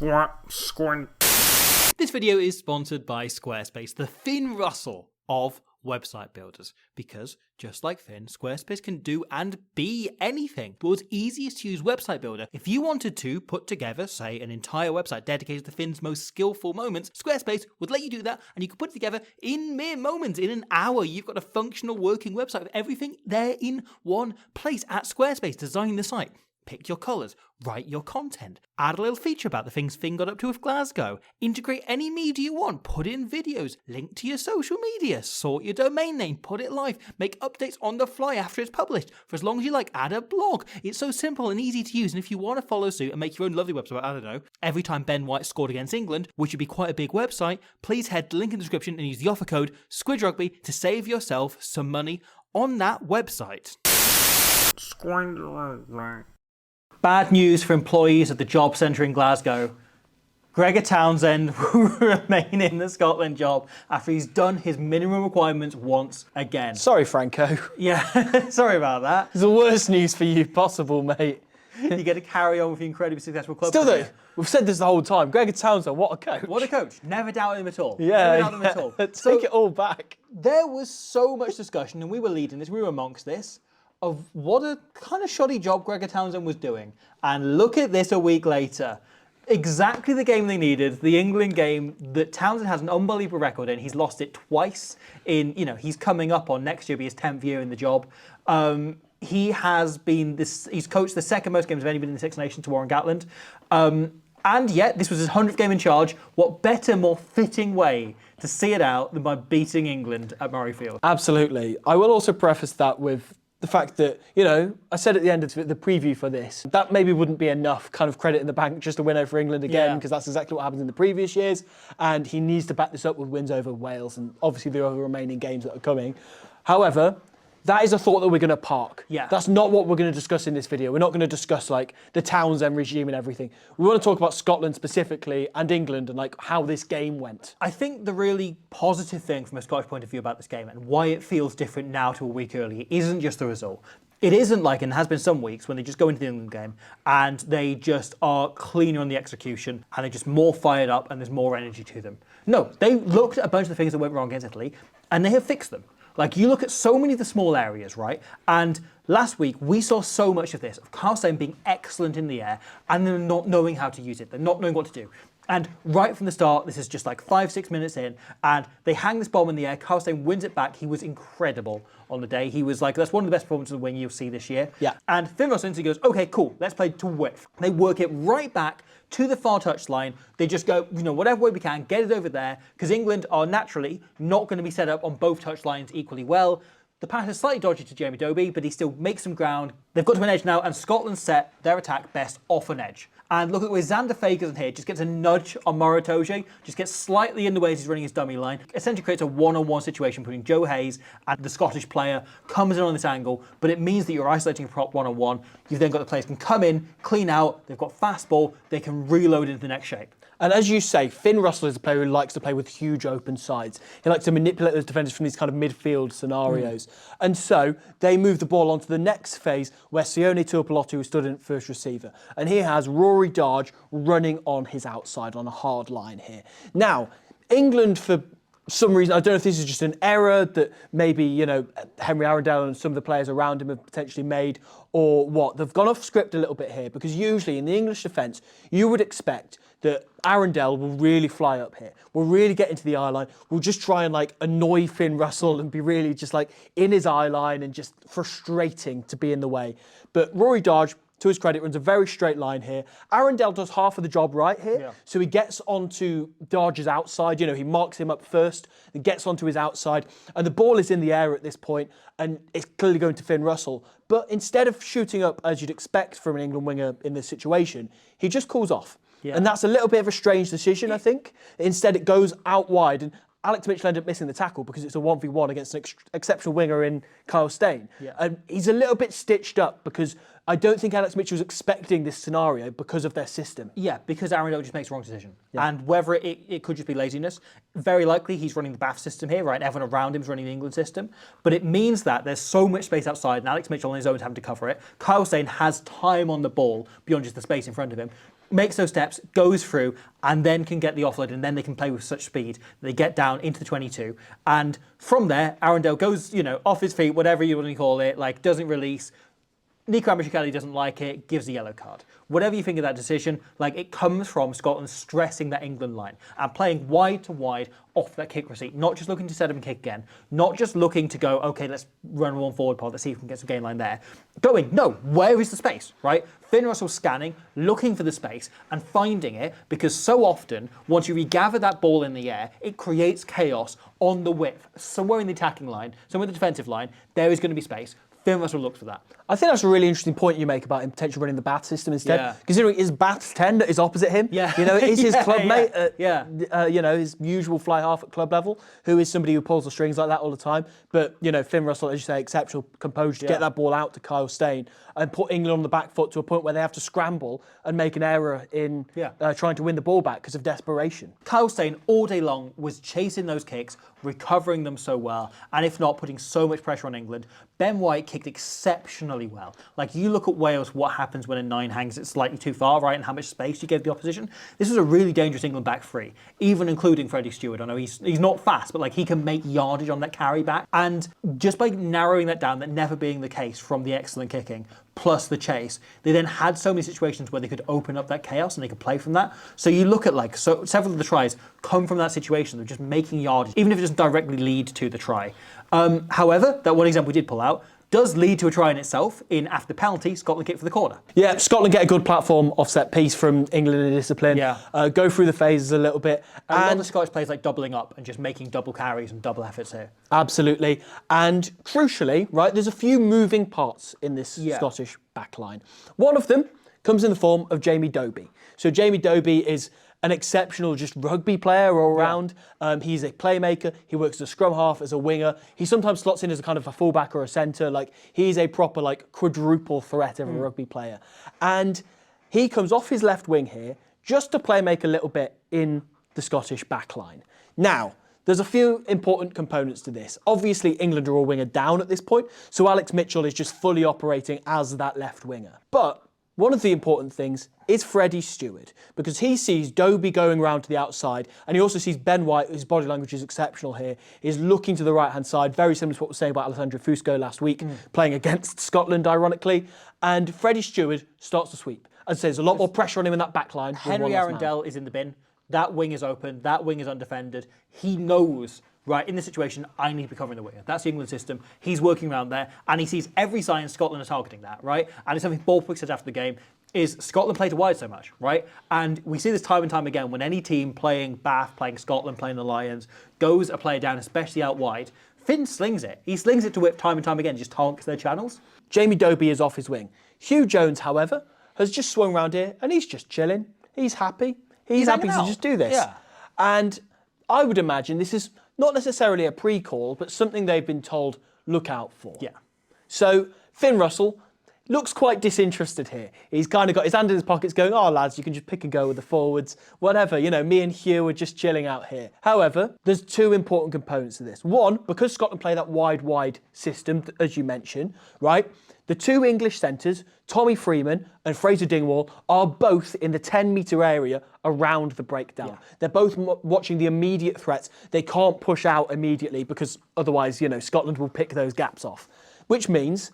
This video is sponsored by Squarespace, the Finn Russell of website builders, because just like Finn, Squarespace can do and be anything. The world's easiest to use website builder. If you wanted to put together, say, an entire website dedicated to Finn's most skillful moments, Squarespace would let you do that, and you can put it together in mere moments. In an hour, you've got a functional working website with everything there in one place at Squarespace. Design the site, pick your colours, write your content, add a little feature about the things Finn got up to with Glasgow, integrate any media you want, put it in videos, link to your social media, sort your domain name, put it live, make updates on the fly after it's published, for as long as you like, add a blog. It's so simple and easy to use, and if you want to follow suit and make your own lovely website, I don't know, every time Ben White scored against England, which would be quite a big website, please head to the link in the description and use the offer code SquidRugby to save yourself some money on that website. Bad news for employees at the job centre in Glasgow. Gregor Townsend will remain in the Scotland job after he's done his minimum requirements once again. Sorry, Franco. Yeah, sorry about that. It's the worst news for you possible, mate. You get to carry on with the incredibly successful club. Still though, we've said this the whole time. Gregor Townsend, what a coach. What a coach. Never doubted him at all. Yeah, Never doubted him at all. Take it all back. There was so much discussion, and we were leading this, we were amongst this, of what a kind of shoddy job Gregor Townsend was doing. And look at this a week later. Exactly the game they needed, the England game that Townsend has an unbelievable record in. He's lost it twice in, he's coming up on next year, be his 10th year in the job. He has been he's coached the second most games of anybody in the Six Nations to Warren Gatland. And yet, this was his 100th game in charge. What better, more fitting way to see it out than by beating England at Murrayfield? Absolutely. I will also preface that with the fact that, I said at the end of the preview for this, that maybe wouldn't be enough kind of credit in the bank just to win over England again, because that's exactly what happened in the previous years. And he needs to back this up with wins over Wales and obviously the other remaining games that are coming. However, that is a thought that we're going to park. Yeah. That's not what we're going to discuss in this video. We're not going to discuss like the Townsend regime and everything. We want to talk about Scotland specifically and England and like how this game went. I think the really positive thing from a Scottish point of view about this game and why it feels different now to a week earlier isn't just the result. It isn't like, and has been some weeks, when they just go into the England game and they just are cleaner on the execution and they're just more fired up and there's more energy to them. No, they looked at a bunch of the things that went wrong against Italy and they have fixed them. Like, you look at so many of the small areas, right? And last week, we saw so much of this, of Carl Stein being excellent in the air and then not knowing how to use it. They're not knowing what to do. And right from the start, this is just like 5-6 minutes in, and they hang this bomb in the air. Carl Stein wins it back. He was incredible on the day. He was like, that's one of the best performances of the wing you'll see this year. Yeah. And Finn Russell goes, okay, cool, let's play to width. They work it right back to the far touchline. They just go, whatever way we can, get it over there, because England are naturally not going to be set up on both touchlines equally well. The pass is slightly dodgy to Jamie Dobie, but he still makes some ground. They've got to an edge now, and Scotland set their attack best off an edge. And look at where Xander Fagerson here just gets a nudge on Mauro Itoje, just gets slightly in the way as he's running his dummy line. Essentially creates a one-on-one situation between Joe Hayes and the Scottish player, comes in on this angle, but it means that you're isolating a prop one-on-one. You've then got the players can come in, clean out, they've got fast ball, they can reload into the next shape. And as you say, Finn Russell is a player who likes to play with huge open sides. He likes to manipulate those defenders from these kind of midfield scenarios. And so they move the ball onto the next phase where Sione Tuipulotu stood in first receiver. And he has Rory Darge running on his outside on a hard line here. Now, England, for some reason, I don't know if this is just an error that maybe, Henry Arundel and some of the players around him have potentially made, or what. They've gone off script a little bit here, because usually in the English defence, you would expect that Arundel will really fly up here. We'll really get into the eye line. We'll just try and annoy Finn Russell and be really just in his eye line and just frustrating to be in the way. But Rory Darge, to his credit, runs a very straight line here. Arundel does half of the job right here. Yeah. So he gets onto Darge's outside. He marks him up first and gets onto his outside. And the ball is in the air at this point, and it's clearly going to Finn Russell. But instead of shooting up, as you'd expect from an England winger in this situation, he just calls off. Yeah. And that's a little bit of a strange decision, I think. Instead, it goes out wide. And Alex Mitchell ended up missing the tackle because it's a 1v1 against an exceptional winger in Kyle Steyn. Yeah. And he's a little bit stitched up because I don't think Alex Mitchell was expecting this scenario because of their system. Yeah, because Arundel just makes the wrong decision. Yeah. And whether it could just be laziness, very likely he's running the Bath system here, right? Everyone around him is running the England system. But it means that there's so much space outside and Alex Mitchell on his own is having to cover it. Kyle Steyn has time on the ball beyond just the space in front of him. makes those steps, goes through, and then can get the offload, and then they can play with such speed. They get down into the 22, and from there, Arundel goes, off his feet, whatever you want to call it, like doesn't release. Nico Amishikali doesn't like it, gives a yellow card. Whatever you think of that decision, like it comes from Scotland stressing that England line and playing wide to wide off that kick receipt, not just looking to set up and kick again, not just looking to go, okay, let's run one forward pod, let's see if we can get some gain line there. Going, no, where is the space, right? Finn Russell scanning, looking for the space and finding it, because so often, once you regather that ball in the air, it creates chaos on the width. Somewhere in the attacking line, somewhere in the defensive line, there is going to be space. Finn Russell looks for that. I think that's a really interesting point you make about him potentially running the Bath system instead. Considering his Bath's 10 that is opposite him. Is his club mate his usual fly half at club level, who is somebody who pulls the strings like that all the time. But, Finn Russell, as you say, exceptional composure to get that ball out to Kyle Steyn and put England on the back foot to a point where they have to scramble and make an error in trying to win the ball back because of desperation. Kyle Steyn all day long was chasing those kicks, recovering them so well, and if not, putting so much pressure on England. Ben White kicked exceptionally well. Like, you look at Wales, what happens when a 9 hangs it slightly too far, right, and how much space you give the opposition. This was a really dangerous England back three, even including Freddie Stewart. I know he's not fast, but like he can make yardage on that carry back. And just by narrowing that down, that never being the case from the excellent kicking, plus the chase, they then had so many situations where they could open up that chaos and they could play from that. So you look at several of the tries come from that situation of just making yardage, even if it doesn't directly lead to the try. However, that one example we did pull out does lead to a try in itself in after penalty, Scotland kick for the corner. Yeah, Scotland get a good platform offset piece from England in discipline. Go through the phases a little bit. And a lot of the Scottish players like doubling up and just making double carries and double efforts here. Absolutely. And crucially, right, there's a few moving parts in this Scottish backline. One of them comes in the form of Jamie Dobie. So Jamie Dobie is an exceptional just rugby player all round. He's a playmaker. He works as a scrum half, as a winger. He sometimes slots in as a kind of a fullback or a centre. Like, he's a proper quadruple threat of a rugby player. And he comes off his left wing here just to play make a little bit in the Scottish backline. Now, there's a few important components to this. Obviously, England are all winger down at this point, so Alex Mitchell is just fully operating as that left winger. But one of the important things is Freddie Stewart, because he sees Dobie going round to the outside, and he also sees Ben White, whose body language is exceptional here, is looking to the right-hand side, very similar to what we were saying about Alessandro Fusco last week, playing against Scotland, ironically. And Freddie Stewart starts to sweep. And so there's a lot more pressure on him in that back line. Henry Arundel is in the bin. That wing is open. That wing is undefended. He knows, right, in this situation, I need to be covering the winger. That's the England system. He's working around there, and he sees every sign Scotland are targeting that, right? And it's something Borthwick said after the game, is Scotland play to wide so much, right? And we see this time and time again when any team playing Bath, playing Scotland, playing the Lions, goes a player down, especially out wide, Finn slings it. He slings it to whip time and time again, just targets their channels. Jamie Dobie is off his wing. Hugh Jones, however, has just swung round here, and he's just chilling. He's happy. He's happy to just do this. Yeah. And I would imagine this is not necessarily a pre-call, but something they've been told, look out for. Yeah. So Finn Russell looks quite disinterested here. He's kind of got his hand in his pockets going, oh, lads, you can just pick and go with the forwards, whatever. Me and Hugh are just chilling out here. However, there's two important components to this. One, because Scotland play that wide system, as you mentioned, right? The two English centres, Tommy Freeman and Fraser Dingwall, are both in the 10-metre area around the breakdown. Yeah. They're both watching the immediate threats. They can't push out immediately because otherwise, Scotland will pick those gaps off. Which means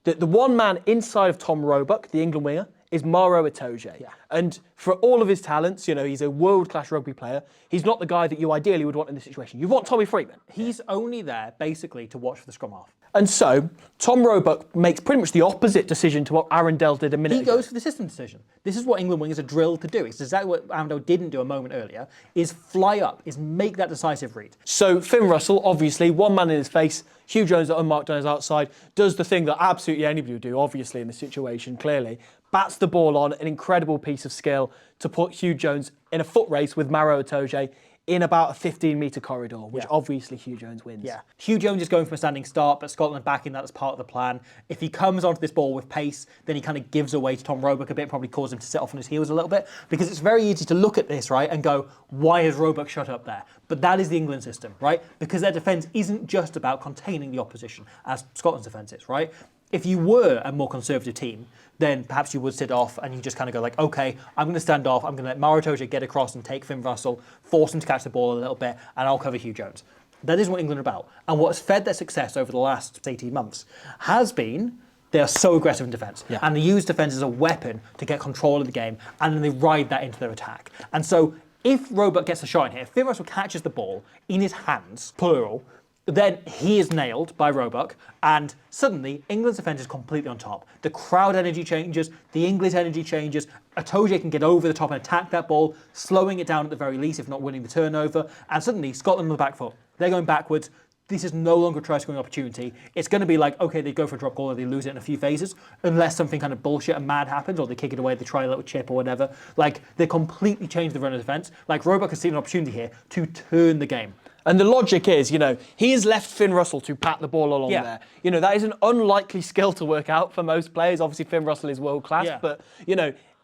that the one man inside of Tom Roebuck, the England winger, is Maro Itoje. Yeah. And for all of his talents, he's a world-class rugby player. He's not the guy that you ideally would want in this situation. You want Tommy Freeman. He's only there, basically, to watch for the scrum half. And so, Tom Roebuck makes pretty much the opposite decision to what Arundel did a minute ago. He goes for the system decision. This is what England wingers are drilled to do. It's exactly what Arundel didn't do a moment earlier, is fly up, is make that decisive read. So Finn Russell, obviously, one man in his face, Hugh Jones unmarked on his outside, does the thing that absolutely anybody would do, obviously, in this situation, clearly, bats the ball on, an incredible piece of skill to put Hugh Jones in a foot race with Maro Itoje in about a 15-metre corridor, which obviously Hugh Jones wins. Yeah. Hugh Jones is going from a standing start, but Scotland backing that as part of the plan. If he comes onto this ball with pace, then he kind of gives away to Tom Roebuck a bit, probably causes him to sit off on his heels a little bit, because it's very easy to look at this, right, and go, why has Roebuck shut up there? But that is the England system, right? Because their defence isn't just about containing the opposition, as Scotland's defence is, right? If you were a more conservative team, then perhaps you would sit off and you just kind of go like, okay, I'm going to stand off, I'm going to let Mauro Itoje get across and take Finn Russell, force him to catch the ball a little bit, and I'll cover Hugh Jones. That is what England are about. And what's fed their success over the last 18 months has been they are so aggressive in defence. Yeah. And they use defence as a weapon to get control of the game, and then they ride that into their attack. And so if Roebuck gets a shot in here, if Finn Russell catches the ball in his hands, plural, then he is nailed by Roebuck, and suddenly England's defence is completely on top. The crowd energy changes, the English energy changes, Itoje can get over the top and attack that ball, slowing it down at the very least, if not winning the turnover, and suddenly Scotland on the back foot. They're going backwards. This is no longer a try-scoring opportunity. It's going to be like, okay, they go for a drop goal or they lose it in a few phases, unless something kind of bullshit and mad happens, or they kick it away, they try a little chip or whatever. Like, they completely change the run of defence. Like, Roebuck has seen an opportunity here to turn the game. And the logic is, he has left Finn Russell to pat the ball along there. That is an unlikely skill to work out for most players. Obviously, Finn Russell is world class, but,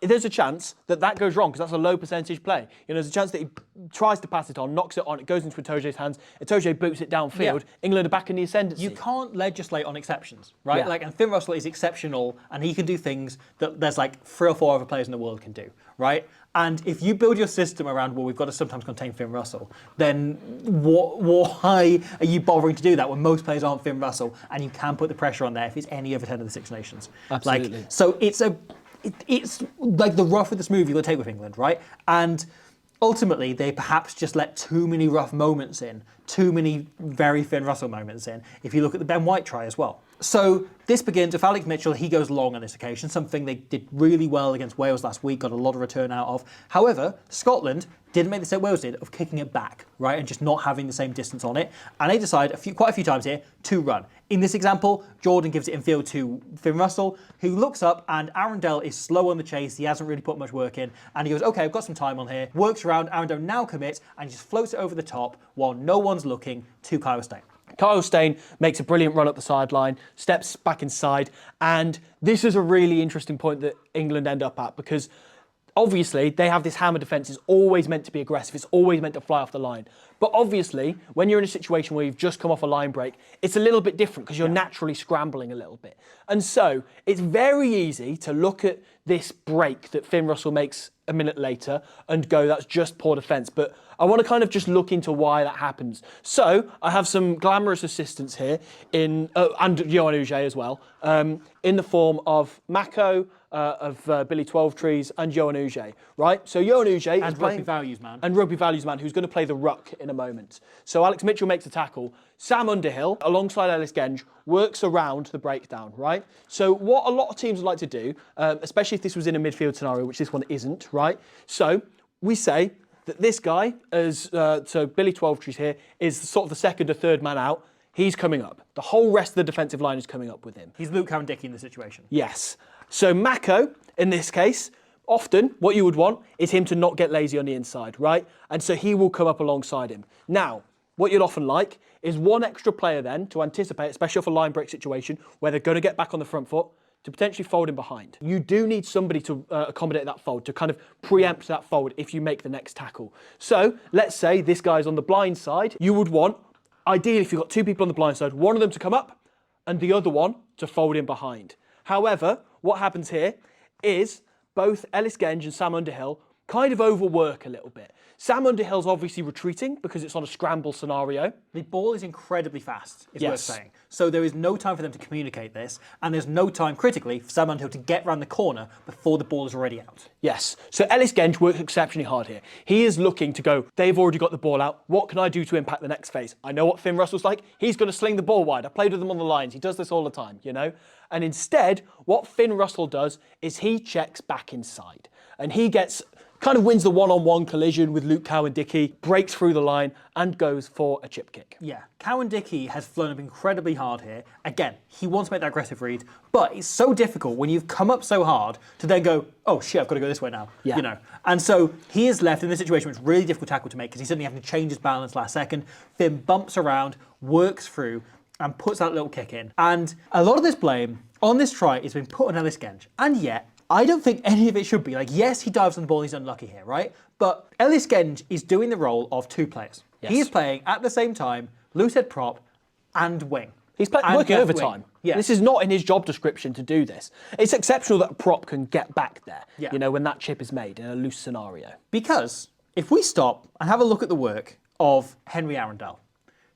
there's a chance that goes wrong because that's a low percentage play. There's a chance that he tries to pass it on, knocks it on, it goes into Itoje's hands, Itoje boots it downfield, England are back in the ascendancy. You can't legislate on exceptions, right? And Finn Russell is exceptional and he can do things that there's like 3 or 4 other players in the world can do, right? And if you build your system around, well, we've got to sometimes contain Finn Russell, then why are you bothering to do that when most players aren't Finn Russell and you can put the pressure on there if it's any other 10 of the Six Nations? Absolutely. So it's like the rough with the smooth you've got to take with England, right? And ultimately, they perhaps just let too many rough moments in, too many very Finn Russell moments in, if you look at the Ben White try as well. So this begins with Alex Mitchell. He goes long on this occasion, something they did really well against Wales last week, got a lot of return out of. However, Scotland didn't make the mistake Wales did of kicking it back, right, and just not having the same distance on it. And they decide quite a few times here to run. In this example, Jordan gives it in field to Finn Russell, who looks up, and Arundel is slow on the chase. He hasn't really put much work in. And he goes, okay, I've got some time on here. Works around, Arundel now commits, and just floats it over the top while no one's looking to Kyle Steyn. Kyle Steyn makes a brilliant run up the sideline, steps back inside, and this is a really interesting point that England end up at because obviously they have this hammer defence. It's always meant to be aggressive. It's always meant to fly off the line. But obviously, when you're in a situation where you've just come off a line break, it's a little bit different because you're naturally scrambling a little bit. And so it's very easy to look at this break that Finn Russell makes a minute later and go, that's just poor defence. But I want to kind of just look into why that happens. So I have some glamorous assistants here and Johan Uge as well, in the form of Mako, of Billy Twelvetrees and Johan Uge, right? So Johan Uge is and playing... Rugby Values Man. And Rugby Values Man, who's going to play the ruck in a moment. So Alex Mitchell makes a tackle. Sam Underhill, alongside Ellis Genge, works around the breakdown, right? So what a lot of teams would like to do, especially if this was in a midfield scenario, which this one isn't, right? So we say that this guy, so Billy Twelvetrees here, is sort of the second or third man out. He's coming up. The whole rest of the defensive line is coming up with him. He's Luke Cowan-Dickie in the situation. Yes. So Mako, in this case, often what you would want is him to not get lazy on the inside, right? And so he will come up alongside him. Now, what you'd often like is one extra player then to anticipate, especially off a line break situation where they're going to get back on the front foot, to potentially fold him behind. You do need somebody to accommodate that fold, to kind of preempt that fold if you make the next tackle. So let's say this guy's on the blind side. You would want, ideally if you've got 2 people on the blind side, one of them to come up and the other one to fold in behind. However, what happens here is both Ellis Genge and Sam Underhill kind of overwork a little bit. Sam Underhill's obviously retreating because it's on a scramble scenario. The ball is incredibly fast, is worth saying. So there is no time for them to communicate this, and there's no time, critically, for Sam Underhill to get round the corner before the ball is already out. Yes. So Ellis Genge works exceptionally hard here. He is looking to go, they've already got the ball out. What can I do to impact the next phase? I know what Finn Russell's like. He's going to sling the ball wide. I played with him on the lines. He does this all the time, And instead, what Finn Russell does is he checks back inside. And he kind of wins the one-on-one collision with Luke Cowan-Dickie, breaks through the line and goes for a chip kick. Yeah, Cowan-Dickie has flown up incredibly hard here. Again, he wants to make that aggressive read, but it's so difficult when you've come up so hard to then go, oh shit, I've got to go this way now, And so he is left in this situation which is really difficult tackle to make because he's suddenly having to change his balance last second. Finn bumps around, works through, and puts that little kick in. And a lot of this blame on this try is been put on Ellis Genge, and yet I don't think any of it should be. Like, yes, he dives on the ball and he's unlucky here, right? But Ellis Genge is doing the role of 2 players. Yes. He is playing at the same time loosehead prop and wing. He's working overtime. Yeah. This is not in his job description to do this. It's exceptional that a prop can get back there, Yeah. you know, when that chip is made in a loose scenario. Because if we stop and have a look at the work of Henry Arundel,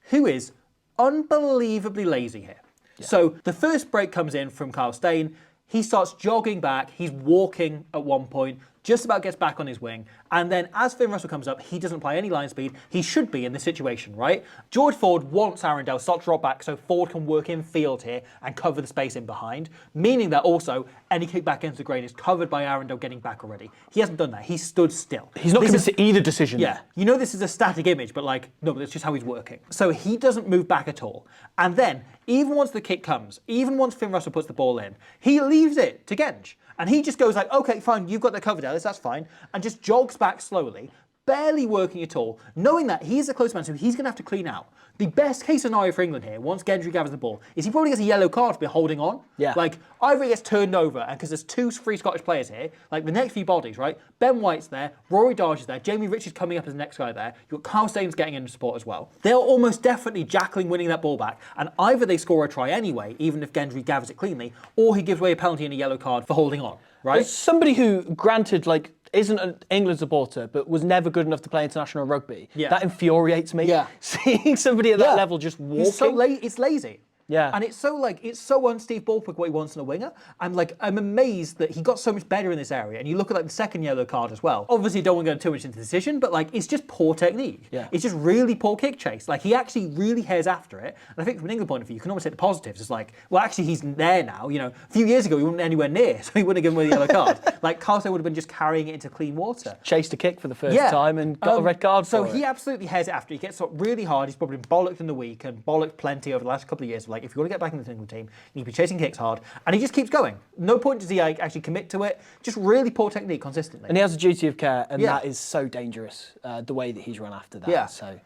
who is unbelievably lazy here. Yeah. So the first break comes in from Kyle Steyn. He starts jogging back. He's walking at one point, just about gets back on his wing. And then as Finn Russell comes up, he doesn't apply any line speed. He should be in this situation, right? George Ford wants Arundel to start to drop back so Ford can work in field here and cover the space in behind, meaning that also any kick back into the grain is covered by Arundel getting back already. He hasn't done that. He stood still. He's not committed to either decision. Yeah. You know this is a static image, but like, no, but it's just how he's working. So he doesn't move back at all. And then, even once the kick comes, even once Finn Russell puts the ball in, he leaves it to Genge. And he just goes like, okay, fine, you've got the cover, Dallas, that's fine. And just jogs back slowly, barely working at all, knowing that he's a close man, so he's going to have to clean out. The best case scenario for England here, once Gendry gathers the ball, is he probably gets a yellow card for holding on. Yeah. Like, either he gets turned over, and because there's two free Scottish players here, like the next few bodies, right? Ben White's there, Rory Darge is there, Jamie Richards coming up as the next guy there, you've got Kyle Steyn's getting in support as well. They're almost definitely Jackling winning that ball back, and either they score a try anyway, even if Gendry gathers it cleanly, or he gives away a penalty and a yellow card for holding on, right? As somebody who, granted, like, isn't an England supporter, but was never good enough to play international rugby. Yeah. That infuriates me. Yeah. Seeing somebody at that level just walking. He's so it's lazy. Yeah. And it's so un-Steve Ballpark what he wants in a winger. I'm amazed that he got so much better in this area. And you look at the second yellow card as well. Obviously, don't want to go too much into the decision, but it's just poor technique. Yeah. It's just really poor kick chase. He actually really heads after it. And I think from an England point of view, you can almost take the positives. It's well, actually, he's there now. A few years ago, he wasn't anywhere near, so he wouldn't have given away the yellow card. Carlson would have been just carrying it into clean water. Chased a kick for the first time and got a red card for it. So he absolutely heads it after. He gets really hard. He's probably been bollocked in the week and bollocked plenty over the last couple of years. If you want to get back in the England team, you need to be chasing kicks hard. And he just keeps going. No point does he actually commit to it. Just really poor technique consistently. And he has a duty of care, and that is so dangerous, the way that he's run after that. Yeah. So,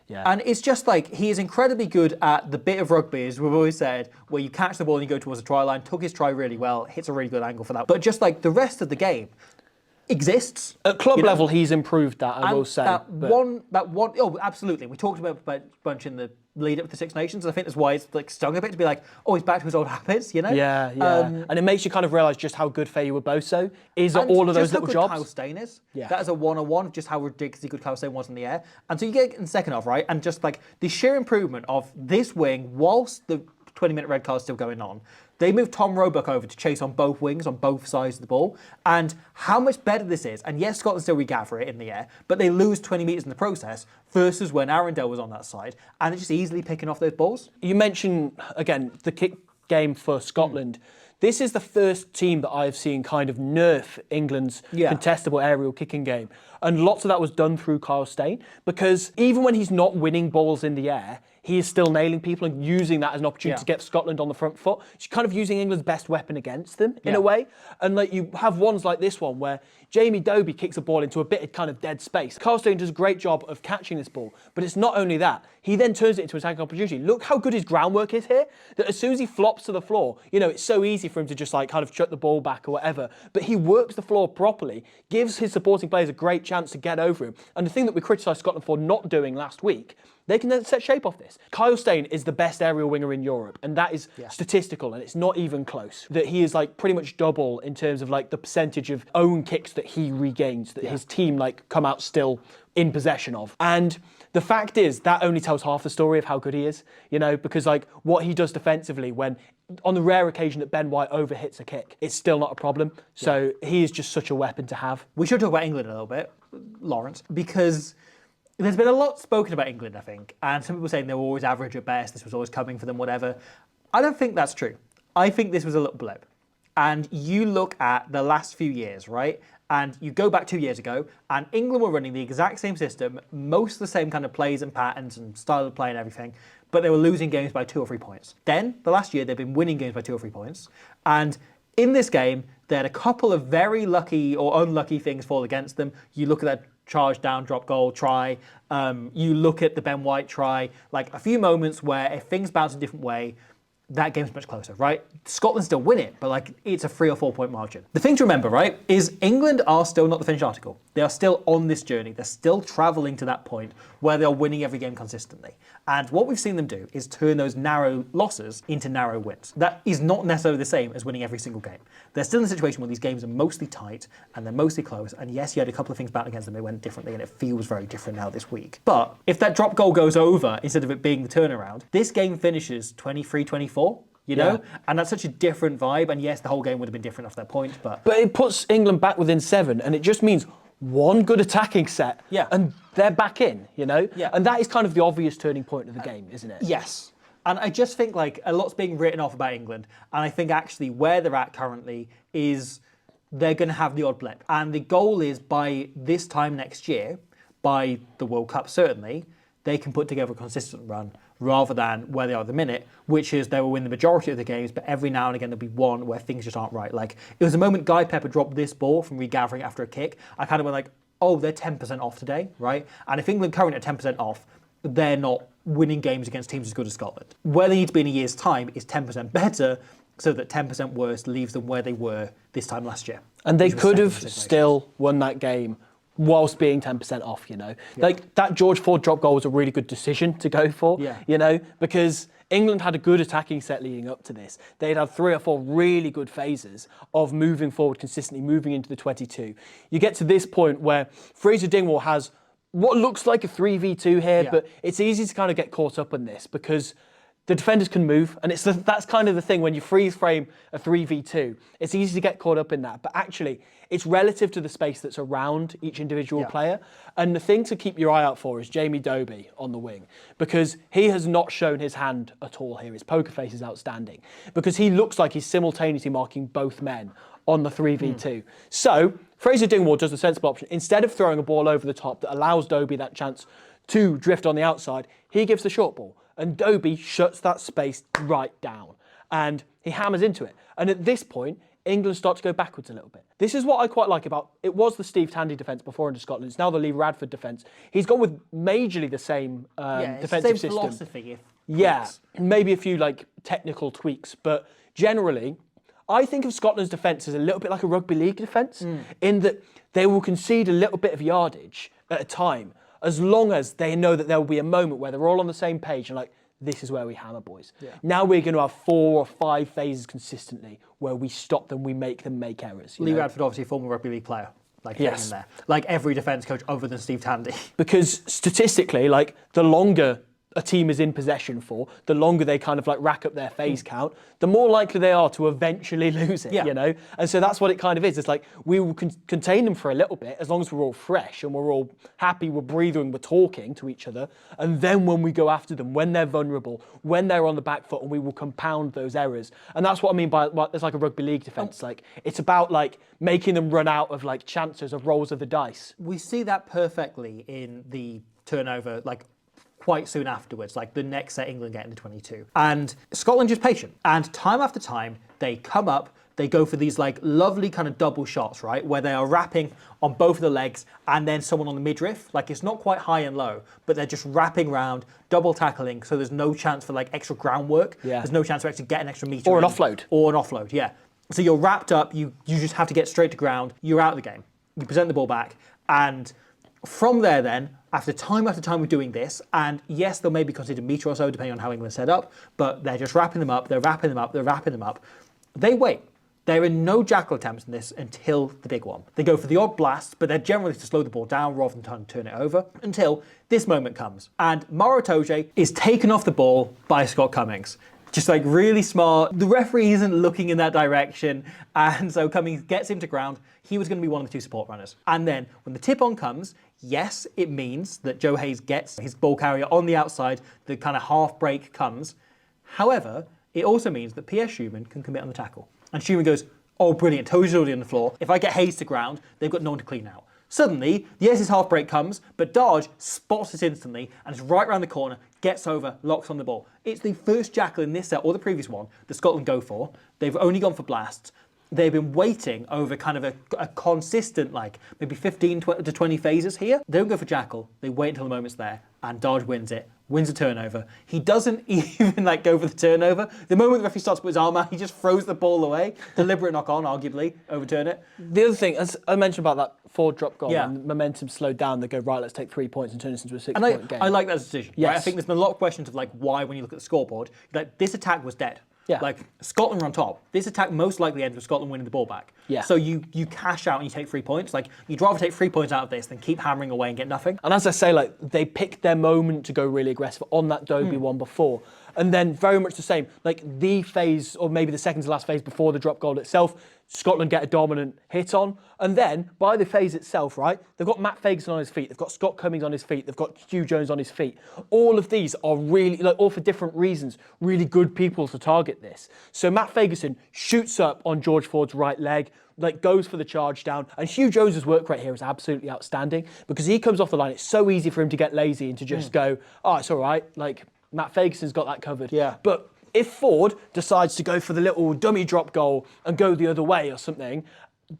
yeah. And it's just he is incredibly good at the bit of rugby, as we've always said, where you catch the ball and you go towards the try line. Took his try really well, hits a really good angle for that. But just the rest of the game exists. At club level, he's improved that, I will say. Oh, absolutely. We talked about a bunch in the lead up to the Six Nations. I think that's why it's stung a bit to be oh, he's back to his old habits, Yeah, yeah. And it makes you kind of realise just how good Faye Boso is at all of those little jobs. Kyle Steyn is. Yeah. That is a one-on-one of just how ridiculously good Kyle Steyn was in the air. And so you get in the second half, right? And just the sheer improvement of this wing whilst the 20-minute red card is still going on. They moved Tom Roebuck over to chase on both wings, on both sides of the ball. And how much better this is, and yes, Scotland still regather it in the air, but they lose 20 metres in the process versus when Arundel was on that side, and they're just easily picking off those balls. You mentioned, again, the kick game for Scotland. This is the first team that I've seen kind of nerf England's contestable aerial kicking game. And lots of that was done through Kyle Steyn, because even when he's not winning balls in the air, he is still nailing people and using that as an opportunity to get Scotland on the front foot. He's kind of using England's best weapon against them in a way. And you have ones like this one where Jamie Doby kicks a ball into a bit of kind of dead space. Kyle Steyn does a great job of catching this ball, but it's not only that. He then turns it into an attacking opportunity. Look how good his groundwork is here, that as soon as he flops to the floor, it's so easy for him to just kind of chuck the ball back or whatever. But he works the floor properly, gives his supporting players a great chance to get over him. And the thing that we criticised Scotland for not doing last week, they can then set shape off this. Kyle Steyn is the best aerial winger in Europe, and that is statistical, and it's not even close. That he is pretty much double in terms of the percentage of own kicks that he regains, that his team come out still in possession of. And the fact is that only tells half the story of how good he is, because what he does defensively when on the rare occasion that Ben White overhits a kick, it's still not a problem. So he is just such a weapon to have. We should talk about England a little bit, Lawrence, because there's been a lot spoken about England, I think, and some people saying they were always average at best, this was always coming for them, whatever. I don't think that's true. I think this was a little blip. And you look at the last few years, right? And you go back 2 years ago, and England were running the exact same system, most of the same kind of plays and patterns and style of play and everything, but they were losing games by 2 or 3 points. Then, the last year, they've been winning games by 2 or 3 points. And in this game, they had a couple of very lucky or unlucky things fall against them. You look at that charge down, drop goal, try. You look at the Ben White try, a few moments where if things bounce a different way, that game's much closer, right? Scotland still win it, but like it's a 3 or 4 point margin. The thing to remember, right, is England are still not the finished article. They are still on this journey. They're still travelling to that point where they are winning every game consistently. And what we've seen them do is turn those narrow losses into narrow wins. That is not necessarily the same as winning every single game. They're still in a situation where these games are mostly tight and they're mostly close. And yes, you had a couple of things back against them. It went differently and it feels very different now this week. But if that drop goal goes over instead of it being the turnaround, this game finishes 23-24. You know, and that's such a different vibe. And yes, the whole game would have been different off that point, but it puts England back within 7, and it just means one good attacking set, and they're back in. You know, and that is kind of the obvious turning point of the game, isn't it? Yes, and I just think like a lot's being written off about England, and I think actually where they're at currently is they're going to have the odd blip, and the goal is by this time next year, by the World Cup certainly, they can put together a consistent run rather than where they are at the minute, which is they will win the majority of the games, but every now and again there'll be one where things just aren't right. Like, it was a moment Guy Pepper dropped this ball from regathering after a kick. I kind of went like, oh, they're 10% off today, right? And if England currently at 10% off, they're not winning games against teams as good as Scotland. Where they need to be in a year's time is 10% better, so that 10% worse leaves them where they were this time last year. And they could have still won that game whilst being 10% off, you know. Like, that George Ford drop goal was a really good decision to go for, you know, because England had a good attacking set leading up to this. They'd had 3 or 4 really good phases of moving forward consistently, moving into the 22. You get to this point where Fraser Dingwall has what looks like a 3v2 here, but it's easy to kind of get caught up in this because the defenders can move, and that's kind of the thing when you freeze frame a 3v2. It's easy to get caught up in that, but actually it's relative to the space that's around each individual player. And the thing to keep your eye out for is Jamie Doby on the wing, because he has not shown his hand at all here. His poker face is outstanding because he looks like he's simultaneously marking both men on the 3v2. So Fraser Dingwall does the sensible option. Instead of throwing a ball over the top that allows Doby that chance to drift on the outside, he gives the short ball. And Doby shuts that space right down. And he hammers into it. And at this point, England start to go backwards a little bit. This is what I quite like about, it was the Steve Tandy defence before under Scotland. It's now the Lee Radford defence. He's gone with majorly the same defensive system. Philosophy. Maybe a few like technical tweaks. But generally, I think of Scotland's defence as a little bit like a rugby league defence in that they will concede a little bit of yardage at a time, as long as they know that there will be a moment where they're all on the same page and like, this is where we hammer, boys. Now we're going to have 4 or 5 phases consistently where we stop them, we make them make errors. Lee Radford, obviously a former rugby league player. Like, in there. Like every defence coach other than Steve Tandy. Because statistically, like, the longer a team is in possession for, the longer they kind of like rack up their phase count, the more likely they are to eventually lose it, you know? And so that's what it kind of is. It's like, we will contain them for a little bit, as long as we're all fresh and we're all happy, we're breathing, we're talking to each other. And then when we go after them, when they're vulnerable, when they're on the back foot, and we will compound those errors. And that's what I mean by, it's like a rugby league defence. Like, it's about like making them run out of like chances of rolls of the dice. We see that perfectly in the turnover, like, quite soon afterwards, like the next set England get in the 22. And Scotland just patient. And time after time, they come up, they go for these like lovely kind of double shots, right? Where they are wrapping on both of the legs and then someone on the midriff. Like, it's not quite high and low, but they're just wrapping around, double tackling, so there's no chance for like extra groundwork. There's no chance to actually get an extra meter. Or an offload. Or an offload, So you're wrapped up, you just have to get straight to ground, you're out of the game. You present the ball back, and from there then, after time of doing this, and yes, they'll maybe concede a metre or so, depending on how England set up, but they're just wrapping them up, they're wrapping them up, they're wrapping them up. They wait. There are no jackal attempts in this until the big one. They go for the odd blast, but they're generally to slow the ball down rather than trying to turn it over, until this moment comes. And Maro Itoje is taken off the ball by Scott Cummings. Just like really smart. The referee isn't looking in that direction, and so Cummings gets him to ground. He was going to be one of the 2 support runners. And then when the tip on comes, yes, it means that Joe Hayes gets his ball carrier on the outside, the kind of half break comes. However, it also means that Pierre Schumann can commit on the tackle. And Schumann goes, oh, brilliant, Toje's already on the floor. If I get Hayes to ground, they've got no one to clean out. Suddenly, yes, his half break comes, but Darge spots it instantly and is right around the corner, gets over, locks on the ball. It's the first jackal in this set, or the previous one, that Scotland go for. They've only gone for blasts. they've been waiting over kind of a consistent, like maybe 15 to 20 phases here. They don't go for Jackal. They wait until the moment's there, and Darge wins it, wins a turnover. He doesn't even like go for the turnover. The moment the referee starts to put his arm out, he just throws the ball away. Deliberate knock on, arguably, overturn it. The other thing, as I mentioned about that forward drop goal, and the momentum slowed down, they go, right, let's take 3 points and turn this into a 6-point game. I like that decision. Yes. Right? I think there's been a lot of questions of like why, when you look at the scoreboard, like this attack was dead. Yeah. Like Scotland were on top. This attack most likely ends with Scotland winning the ball back. Yeah. So you cash out and you take 3 points. Like you'd rather take 3 points out of this than keep hammering away and get nothing. And as I say, like they picked their moment to go really aggressive on that Dobie one before. And then very much the same, like the phase, or maybe the second to last phase before the drop goal itself, Scotland get a dominant hit on. And then by the phase itself, right, they've got Matt Fagerson on his feet, they've got Scott Cummings on his feet, they've got Stu Jones on his feet. All of these are really, like all for different reasons, really good people to target this. So Matt Fagerson shoots up on George Ford's right leg, like goes for the charge down. And Hugh Jones's work rate here is absolutely outstanding because he comes off the line. It's so easy for him to get lazy and to just go, oh, it's all right. Like Matt Fagerson's got that covered. Yeah. But if Ford decides to go for the little dummy drop goal and go the other way or something,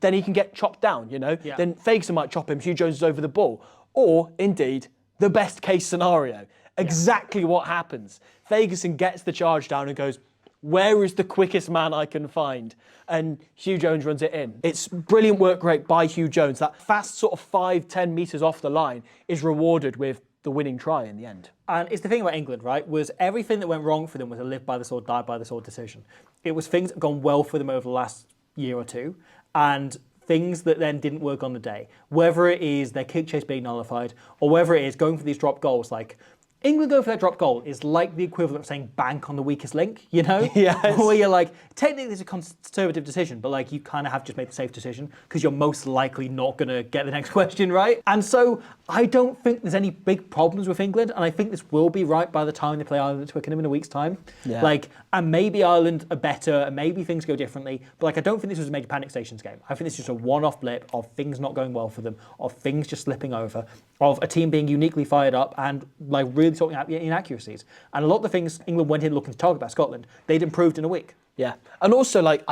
then he can get chopped down, you know? Yeah. Then Fagerson might chop him, Hugh Jones is over the ball. Or, indeed, the best case scenario. Exactly what happens. Fagerson gets the charge down and goes, where is the quickest man I can find? And Hugh Jones runs it in. It's brilliant work rate by Hugh Jones. That fast sort of 5-10 metres off the line is rewarded with the winning try in the end. And it's the thing about England, right, was everything that went wrong for them was a live by the sword, die by the sword decision. It was things that had gone well for them over the last year or two, and things that then didn't work on the day. Whether it is their kick chase being nullified, or whether it is going for these drop goals, like England going for that drop goal is like the equivalent of saying bank on the weakest link, you know? Yes. Where you're like, technically it's a conservative decision, but like you kind of have just made the safe decision because you're most likely not going to get the next question right. And so I don't think there's any big problems with England, and I think this will be right by the time they play Ireland at Twickenham in a week's time. Yeah. Like, and maybe Ireland are better, and maybe things go differently, but like I don't think this was a major panic stations game. I think this is just a one-off blip of things not going well for them, of things just slipping over, of a team being uniquely fired up and like really sorting out the inaccuracies. And a lot of the things England went in looking to target about Scotland, they'd improved in a week. Yeah, and also like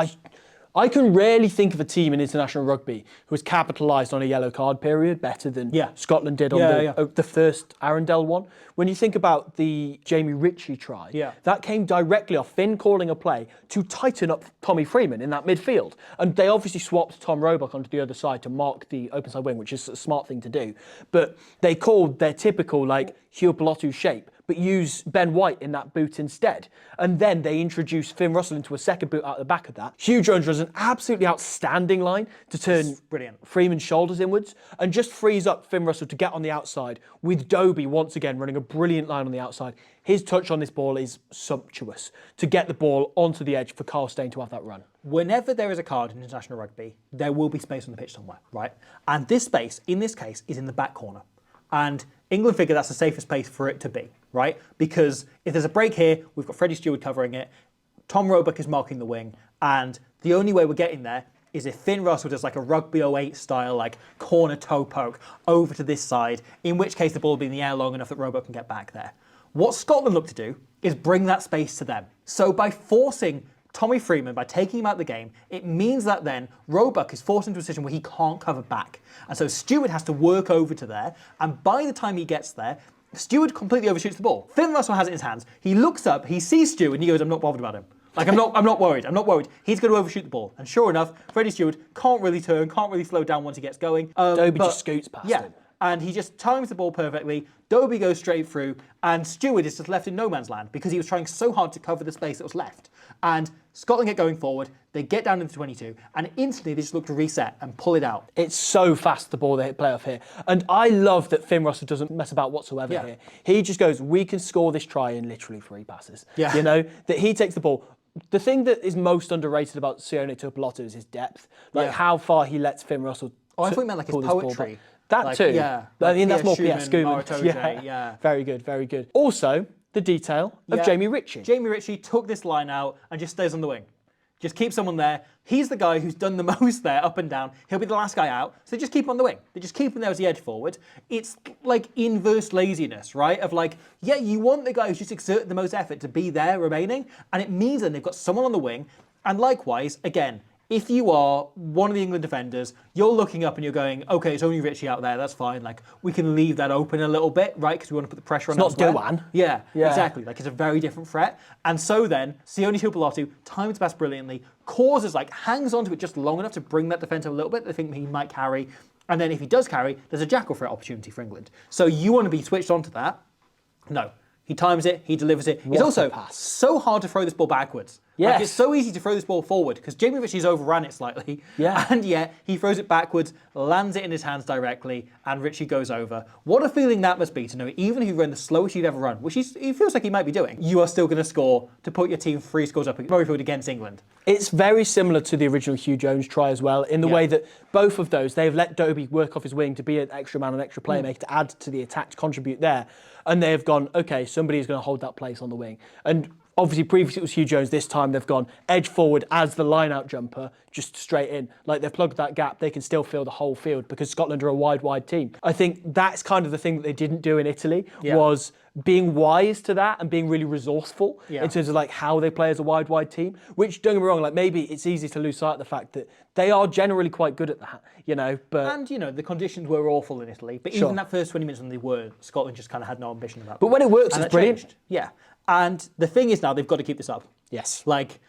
I can rarely think of a team in international rugby who has capitalised on a yellow card period better than Scotland did on the first Arundel one. When you think about the Jamie Ritchie try, that came directly off Finn calling a play to tighten up Tommy Freeman in that midfield. And they obviously swapped Tom Roebuck onto the other side to mark the open side wing, which is a smart thing to do. But they called their typical like Hugh Pilotu shape, but use Ben White in that boot instead. And then they introduced Finn Russell into a second boot out the back of that. Hugh Jones runs an absolutely outstanding line to turn Freeman's shoulders inwards and just frees up Finn Russell to get on the outside with Dobie once again running a brilliant line on the outside. His touch on this ball is sumptuous to get the ball onto the edge for Carl Steyn to have that run. Whenever there is a card in international rugby, there will be space on the pitch somewhere, right? And this space, in this case, is in the back corner. And England figure that's the safest place for it to be, right? Because if there's a break here, we've got Freddie Stewart covering it, Tom Roebuck is marking the wing, and the only way we're getting there is if Finn Russell does like a Rugby 08 style, like corner toe poke over to this side, in which case the ball will be in the air long enough that Roebuck can get back there. What Scotland look to do is bring that space to them. So by forcing Tommy Freeman, by taking him out of the game, it means that then Roebuck is forced into a position where he can't cover back. And so Stewart has to work over to there, and by the time he gets there, Stewart completely overshoots the ball. Finn Russell has it in his hands. He looks up, he sees Stewart, and he goes, I'm not bothered about him. Like, I'm not worried. He's going to overshoot the ball. And sure enough, Freddie Stewart can't really turn, can't really slow down once he gets going. Dobie just scoots past him. And he just times the ball perfectly. Dobie goes straight through, and Stewart is just left in no man's land because he was trying so hard to cover the space that was left. And Scotland get going forward, they get down into 22, and instantly they just look to reset and pull it out. It's so fast, the ball they play off here. And I love that Finn Russell doesn't mess about whatsoever here. He just goes, we can score this try in literally 3 passes. Yeah. You know, that he takes the ball. The thing that is most underrated about Sione Tuipulotu is his depth. Like how far he lets Finn Russell I thought he meant like his poetry. That like, too. Yeah. I mean, that's more Schumann, P.S. Schumann. Yeah. Very good, very good. Also, the detail of Jamie Ritchie. Jamie Ritchie took this line out and just stays on the wing. Just keep someone there. He's the guy who's done the most there, up and down. He'll be the last guy out. So they just keep him on the wing. They just keep him there as the edge forward. It's like inverse laziness, right? Of like, yeah, you want the guy who's just exerted the most effort to be there remaining. And it means that they've got someone on the wing. And likewise, again, if you are one of the England defenders, you're looking up and you're going, okay, it's only Richie out there, that's fine. Like, we can leave that open a little bit, right? Because we want to put the pressure on It's not elsewhere. Doan. Yeah, Yeah. exactly. Like, it's a very different threat. And so then, Sione Tuipulotu times the pass brilliantly, causes, like, hangs onto it just long enough to bring that defence up a little bit. They think he might carry. And then if he does carry, there's a jackal threat opportunity for England. So you want to be switched onto that. No. He times it, he delivers it. It's also so hard to throw this ball backwards. Yes. Like, it's so easy to throw this ball forward because Jamie Ritchie's overran it slightly. Yeah. And yet he throws it backwards, lands it in his hands directly, and Ritchie goes over. What a feeling that must be to know even if you run the slowest you'd ever run, which he feels like he might be doing, you are still going to score to put your team 3 scores up at Murrayfield against England. It's very similar to the original Hugh Jones try as well, in the way that both of those, they've let Dobie work off his wing to be an extra man, an extra playmaker, to add to the attack, to contribute there. And they've gone, okay, somebody's going to hold that place on the wing. And obviously, previously it was Hugh Jones. This time they've gone edge forward as the line-out jumper, just straight in. Like, they've plugged that gap. They can still fill the whole field because Scotland are a wide team. I think that's kind of the thing that they didn't do in Italy, was being wise to that and being really resourceful in terms of like how they play as a wide team. Which, don't get me wrong, like maybe it's easy to lose sight of the fact that they are generally quite good at that, you know. But And, you know, the conditions were awful in Italy. But even that first 20 minutes when they were, Scotland just kind of had no ambition about it. But when it works, and it's brilliant. changed. Yeah. And the thing is now, they've got to keep this up. Yes. Like,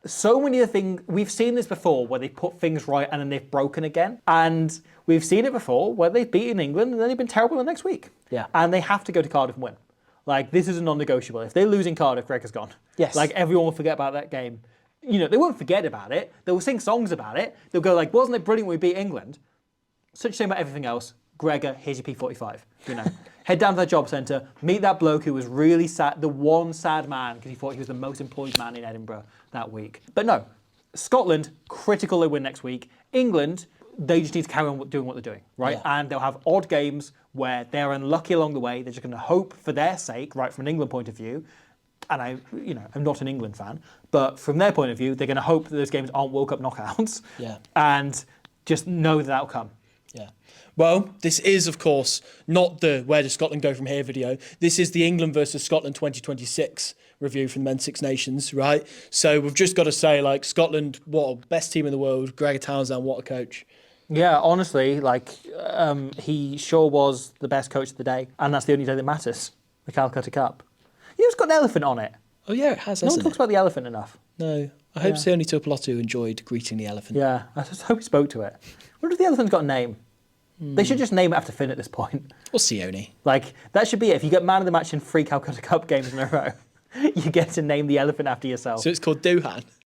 so many of the things, we've seen this before where they put things right and then they've broken again. And we've seen it before where they've beaten England and then they've been terrible the next week. Yeah. And they have to go to Cardiff and win. Like, this is a non-negotiable. If they lose in Cardiff, Gregor's gone. Yes. Like, everyone will forget about that game. You know, they won't forget about it. They'll sing songs about it. They'll go like, wasn't it brilliant when we beat England? Such a shame about everything else. Gregor, here's your P45. You know, head down to that job centre, meet that bloke who was really sad, the one sad man, because he thought he was the most employed man in Edinburgh that week. But no, Scotland, critical they win next week. England, they just need to carry on doing what they're doing, right? Yeah. And they'll have odd games where they're unlucky along the way. They're just going to hope for their sake, right, from an England point of view. And I'm not an England fan, but from their point of view, they're going to hope that those games aren't World Cup knockouts. Yeah. And just know that that'll come. Yeah. Well, this is, of course, not the Where Does Scotland Go From Here video. This is the England versus Scotland 2026 review from the Men's Six Nations, right? So we've just got to say, like, Scotland, what, best team in the world. Gregor Townsend, what a coach. Yeah, honestly, like, he sure was the best coach of the day. And that's the only day that matters, the Calcutta Cup. You know, it's got an elephant on it. Oh, yeah, it has, No one hasn't talks it? about the elephant enough. No. I hope Sione Tuipulotu enjoyed greeting the elephant. Yeah, I just hope he spoke to it. What if the elephant's got a name? They should just name it after Finn at this point. Or Sione. Like, that should be it. If you get man of the match in 3 Calcutta Cup games in a row, you get to name the elephant after yourself. So it's called Doohan.